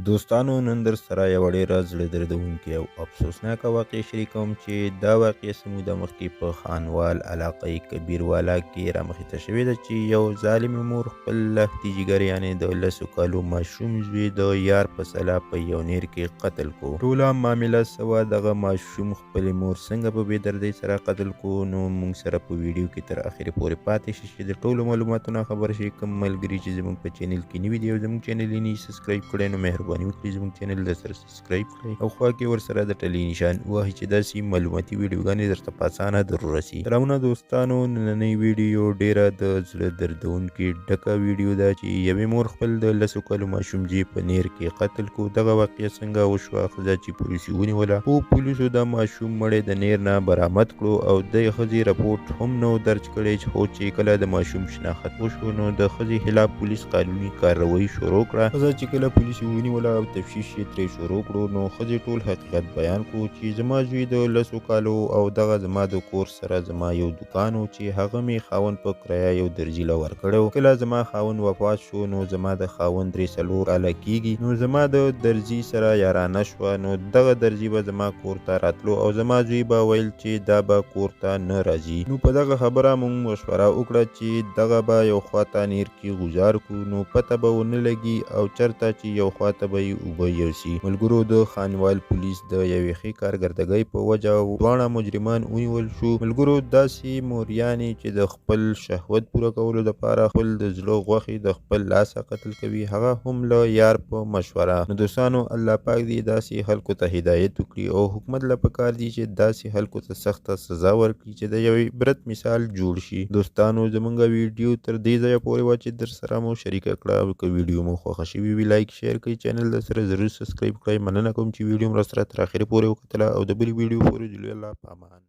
دوستانو نن در سره یوه ډېره زړه دردونکې او افسوسناکه واقعه شریکوم چې دا واقعه څه موده مخکې په خانوال علاقه کبیروالا کې رامخې ته شوې ده چې یو ظالمې مور خپل لښتي جګر یعنې د 10 کالو ماشوم زوی د یار په سلا په یو نیر کې قتل کو. ټوله معامله څه وه، دغه ماشوم خپلې مور څنګه په بېدردۍ سره قتل کو. نو موږ سره په ویډیو کې تر اخرې پورې پاتې شي چې د ټولو معلوماتونه خبر شي. کوم ملګري چې زموږ په چینل کې نوي دي او زموږ چینل یې نه سبسکرایب کړی نو مهرباني وکړئ زموږ چینل درسره سبسکرایب کړئ او خوا کې ورسره د ټلۍ نشان ووهئ چې داسې معلوماتي ویډیوګانې درته په اسانه در ورسي. سلامونه دوستانو، نننۍ ویډیو ډیره د زړه دردونکې ډکه ویډیو ده چې یوې مور خپل د 10 کالو ماشوم زوی په نیر کې قتل کو. دغه واقعه څنګه وشوه، ښځه چې پولیسو ونیوله خو پولیسو د ماشوم مړی د نیر نه برآمد کړو او د ښځې رپورټ هم نو درج کړی. خو چې کله د ماشوم شناخت وشو نو د ښځې خلاف پولیس قانوني کارروایي شروع کړه. ښځه چې کله پولیسو ونیوله او تفتیش یې ترې شروع کړو نو ښځې ټول حقیقت بیان کړو چې زما زوی د 10 کالو او دغه زما د کور سره زما یو دکان و چې هغه مې خاوند په کرایه یو درزي له ورکړی و. کله زما خاوند وفات شو نو زما د خاوند 3-4 کاله کېږي نو زما د درزي سره یارانه شوه. نو دغه درزي به زما کور ته راتلو او زما زوی به ویل چې دا به کور ته نه راځي. نو په دغه خبره مونږ مشوره وکړه چې دغه به یو خواته نیر کې گزار کړو نو پته به ونه لګي او چرته چې یو خواته به یې اوبه یوسي. ملګرو د خانوال پولیس د یوې ښې کارګردګۍ په وجه دواړه مجرمان ونیول شو. ملګرو داسې موریانې چې د خپل شهوت پوره کولو لپاره خپل د زړه غوښې د خپل لاسه قتل کوي، هغه هم له یار په مشوره. نو دوستانو الله پاک دې داسې خلکو ته هدایت وکړي او حکومت له پکار دي چې داسې خلکو ته سخته سزا ورکړي چې د یوې عبرت مثال جوړ شي. دوستانو زمونږ ویډیو تر دې ځایه پورې وه چې در سره مو شریکه کړه. او که ویډیو مو خوښه شوې وي لایک شیر کړئ، چینل در سره ضرور سبسکرایب کړئ. مننه کوم چې ویډیو مو را سره تر اخرې پورې وکتله او د بلې ویډیو پورې د الله په امان.